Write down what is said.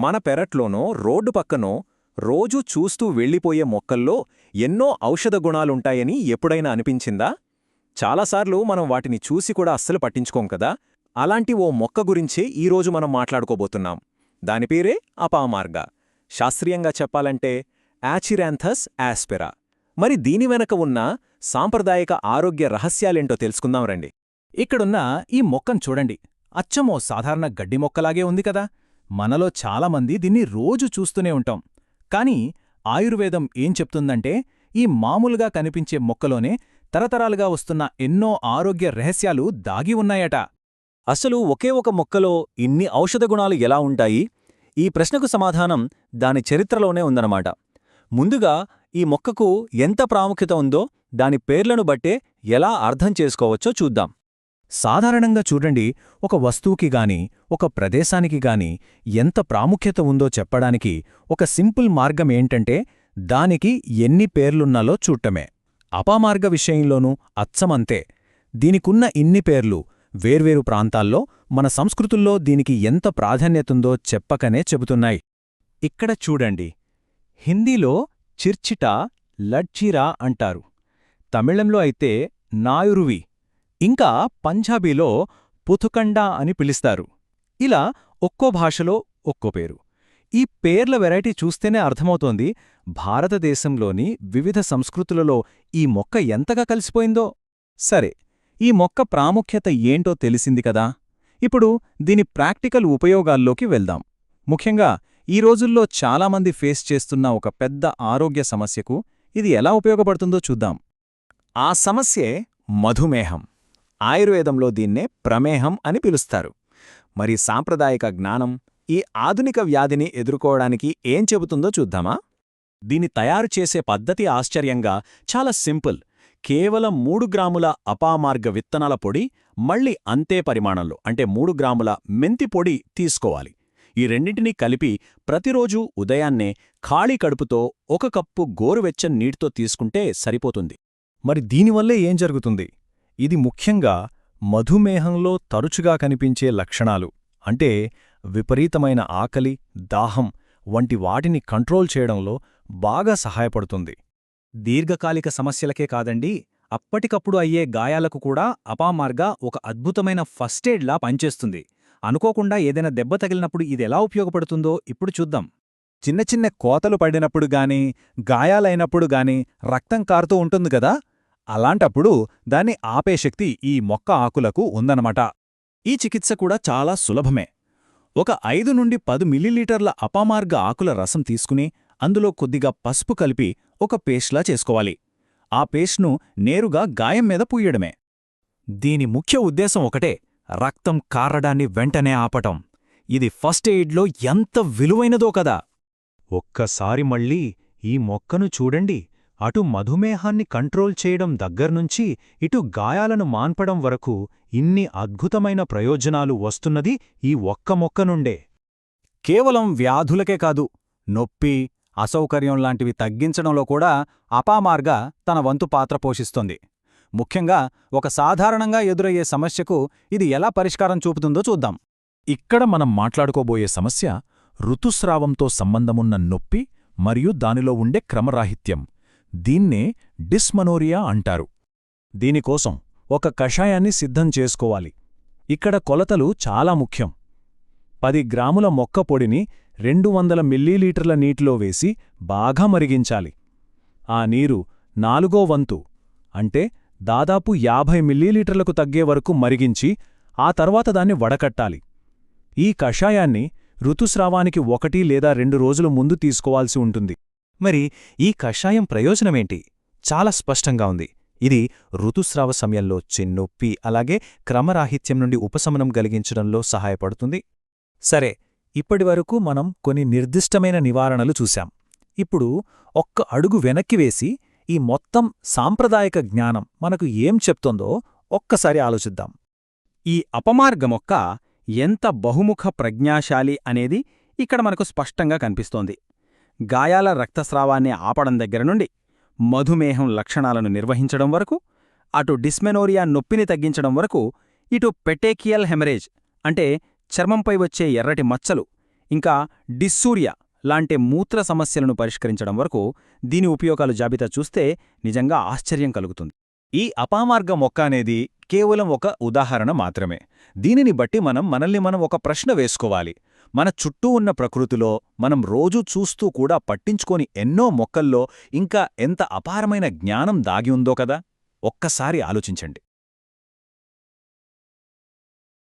మన పెరట్లోనో రోడ్డు పక్కనో రోజూ చూస్తూ వెళ్ళిపోయే మొక్కల్లో ఎన్నో ఔషధ గుణాలుంటాయని ఎప్పుడైనా అనిపించిందా? చాలాసార్లు మనం వాటిని చూసి కూడా అస్సలు పట్టించుకోం కదా. అలాంటి ఓ మొక్క గురించే ఈరోజు మనం మాట్లాడుకోబోతున్నాం. దాని పేరే అపామార్గ. శాస్త్రీయంగా చెప్పాలంటే యాచిరాంథస్ ఆస్పెరా. మరి దీని వెనక ఉన్న సాంప్రదాయిక ఆరోగ్య రహస్యాలేంటో తెలుసుకుందాం రండి. ఇక్కడున్న ఈ మొక్కను చూడండి. అచ్చమో సాధారణ గడ్డి మొక్కలాగే ఉంది కదా. మనలో చాలామంది దీన్ని రోజు చూస్తూనే ఉంటాం. కాని ఆయుర్వేదం ఏం చెప్తుందంటే ఈ మామూలుగా కనిపించే మొక్కలోనే తరతరాలుగా వస్తున్న ఎన్నో ఆరోగ్య రహస్యాలు దాగి ఉన్నాయట. అసలు ఒకే ఒక మొక్కలో ఇన్ని ఔషధ గుణాలు ఎలా ఉంటాయి? ఈ ప్రశ్నకు సమాధానం దాని చరిత్రలోనే ఉందన్నమాట. ముందుగా ఈ మొక్కకు ఎంత ప్రాముఖ్యత ఉందో దాని పేర్లను బట్టే ఎలా అర్థం చేసుకోవచ్చో చూద్దాం. సాధారణంగా చూడండి, ఒక వస్తువుకి గాని ఒక ప్రదేశానికి గాని ఎంత ప్రాముఖ్యత ఉందో చెప్పడానికి ఒక సింపుల్ మార్గం ఏంటంటే దానికి ఎన్ని పేర్లున్నాలో చూడటమే. అపామార్గ విషయంలోనూ అచ్చమంతే. దీనికున్న ఇన్ని పేర్లు వేర్వేరు ప్రాంతాల్లో మన సంస్కృతుల్లో దీనికి ఎంత ప్రాధాన్యతుందో చెప్పకనే చెబుతున్నాయి. ఇక్కడ చూడండి, హిందీలో చిర్చిటా, లడ్చీరా అంటారు. తమిళంలో అయితే నాయురువి, ఇంకా పంజాబీలో పుథుకండా అని పిలుస్తారు. ఇలా ఒక్కో భాషలో ఒక్కో పేరు. ఈ పేర్ల వెరైటీ చూస్తేనే అర్థమవుతోంది భారతదేశంలోని వివిధ సంస్కృతులలో ఈ మొక్క ఎంతగా కలిసిపోయిందో. సరే, ఈ మొక్క ప్రాముఖ్యత ఏంటో తెలిసింది కదా. ఇప్పుడు దీని ప్రాక్టికల్ ఉపయోగాల్లోకి వెళ్దాం. ముఖ్యంగా ఈ రోజుల్లో చాలామంది ఫేస్ చేస్తున్న ఒక పెద్ద ఆరోగ్య సమస్యకు ఇది ఎలా ఉపయోగపడుతుందో చూద్దాం. ఆ సమస్యే మధుమేహం. ఆయుర్వేదంలో దీన్నే ప్రమేహం అని పిలుస్తారు. మరి సాంప్రదాయిక జ్ఞానం ఈ ఆధునిక వ్యాధిని ఎదుర్కోవడానికి ఏం చెబుతుందో చూద్దామా? దీన్ని తయారు చేసే పద్ధతి ఆశ్చర్యంగా చాలా సింపుల్. కేవలం 3 గ్రాముల అపామార్గ విత్తనాల పొడి, మళ్ళీ అంతే పరిమాణంలో అంటే 3 గ్రాముల మెంతి పొడి తీసుకోవాలి. ఈ రెండింటినీ కలిపి ప్రతిరోజూ ఉదయాన్నే ఖాళీ కడుపుతో 1 కప్పు గోరువెచ్చని నీటితో తీసుకుంటే సరిపోతుంది. మరి దీనివల్లే ఏం జరుగుతుంది? ఇది ముఖ్యంగా మధుమేహంలో తరచుగా కనిపించే లక్షణాలు అంటే విపరీతమైన ఆకలి, దాహం వంటి వాటిని కంట్రోల్ చేయడంలో బాగా సహాయపడుతుంది. దీర్ఘకాలిక సమస్యలకే కాదండి, అప్పటికప్పుడు అయ్యే గాయాలకు కూడా అపామార్గ ఒక అద్భుతమైన ఫస్ట్ ఎయిడ్లా పనిచేస్తుంది. అనుకోకుండా ఏదైనా దెబ్బ తగిలినప్పుడు ఇదెలా ఉపయోగపడుతుందో ఇప్పుడు చూద్దాం. చిన్న చిన్న కోతలు పడినప్పుడు గాని, గాయాలైనప్పుడు గాని రక్తం కారుతూ ఉంటుంది గదా. అలాంటప్పుడు దాన్ని ఆపే శక్తి ఈ మొక్క ఆకులకు ఉందన్నమాట. ఈ చికిత్స కూడా చాలా సులభమే. ఒక 5 నుండి 10 మిల్లీలీటర్ల అపామార్గ ఆకుల రసం తీసుకుని అందులో కొద్దిగా పసుపు కలిపి ఒక పేస్ట్లా చేసుకోవాలి. ఆ పేస్ట్ను నేరుగా గాయం మీద పూయడమే. దీని ముఖ్య ఉద్దేశం ఒకటే, రక్తం కారడాన్ని వెంటనే ఆపటం. ఇది ఫస్ట్ ఎయిడ్లో ఎంత విలువైనదో కదా. ఒక్కసారి మళ్ళీ ఈ మొక్కను చూడండి. అటు మధుమేహాన్ని కంట్రోల్ చేయడం దగ్గర్నుంచి ఇటు గాయాలను మాన్పడం వరకు ఇన్ని అద్భుతమైన ప్రయోజనాలు వస్తున్నది ఈ ఒక్క మొక్క నుండే. కేవలం వ్యాధులకే కాదు, నొప్పి, అసౌకర్యం లాంటివి తగ్గించడంలో కూడా అపామార్గ తన వంతు పాత్ర పోషిస్తోంది. ముఖ్యంగా ఒక సాధారణంగా ఎదురయ్యే సమస్యకు ఇది ఎలా పరిష్కారం చూపుతుందో చూద్దాం. ఇక్కడ మనం మాట్లాడుకోబోయే సమస్య ఋతుస్రావంతో సంబంధమున్న నొప్పి మరియు దానిలో ఉండే క్రమరాహిత్యం. దీన్నే డిస్మనోరియా అంటారు. దీనికోసం ఒక కషాయాన్ని సిద్ధం చేసుకోవాలి. ఇక్కడ కొలతలు చాలా ముఖ్యం. 10 గ్రాముల మొక్క పొడిని 200 మిల్లీలీటర్ల నీటిలో వేసి బాగా మరిగించాలి. ఆ నీరు 4వ వంతు అంటే దాదాపు 50 మిల్లీలీటర్లకు తగ్గే వరకు మరిగించి ఆ తర్వాత దాన్ని వడకట్టాలి. ఈ కషాయాన్ని ఋతుస్రావానికి 1 లేదా 2 రోజుల ముందు తీసుకోవాల్సి ఉంటుంది. మరి ఈ కషాయం ప్రయోజనమేంటి? చాలా స్పష్టంగా ఉంది. ఇది ఋతుస్రావ సమయంలో చిన్నొప్పి అలాగే క్రమరాహిత్యం నుండి ఉపశమనం కలిగించడంలో సహాయపడుతుంది. సరే, ఇప్పటివరకు మనం కొన్ని నిర్దిష్టమైన నివారణలు చూశాం. ఇప్పుడు ఒక్క అడుగు వెనక్కి వేసి ఈ మొత్తం సాంప్రదాయిక జ్ఞానం మనకు ఏం చెప్తోందో ఒక్కసారి ఆలోచిద్దాం. ఈ అపమార్గ మొక్క ఎంత బహుముఖ ప్రజ్ఞాశాలి అనేది ఇక్కడ మనకు స్పష్టంగా కనిపిస్తోంది. గాయాల రక్తస్రావాన్ని ఆపడం దగ్గర నుండి మధుమేహం లక్షణాలను నిర్వహించడం వరకు, అటు డిస్మెనోరియా నొప్పిని తగ్గించడం వరకు, ఇటు పెటేకియల్ హెమరేజ్ అంటే చర్మంపై వచ్చే ఎర్రటి మచ్చలు, ఇంకా డిస్సూరియా లాంటి మూత్ర సమస్యలను పరిష్కరించడం వరకు దీని ఉపయోగాలు జాబితా చూస్తే నిజంగా ఆశ్చర్యం కలుగుతుంది. ఈ అపామార్గ మొక్క అనేది కేవలం ఒక ఉదాహరణ మాత్రమే. దీనిని బట్టి మనల్ని మనం ఒక ప్రశ్న వేసుకోవాలి. మన చుట్టూ ఉన్న ప్రకృతిలో మనం రోజూ చూస్తూ కూడా పట్టించుకోని ఎన్నో మొక్కల్లో ఇంకా ఎంత అపారమైన జ్ఞానం దాగి ఉందో కదా. ఒక్కసారి ఆలోచించండి.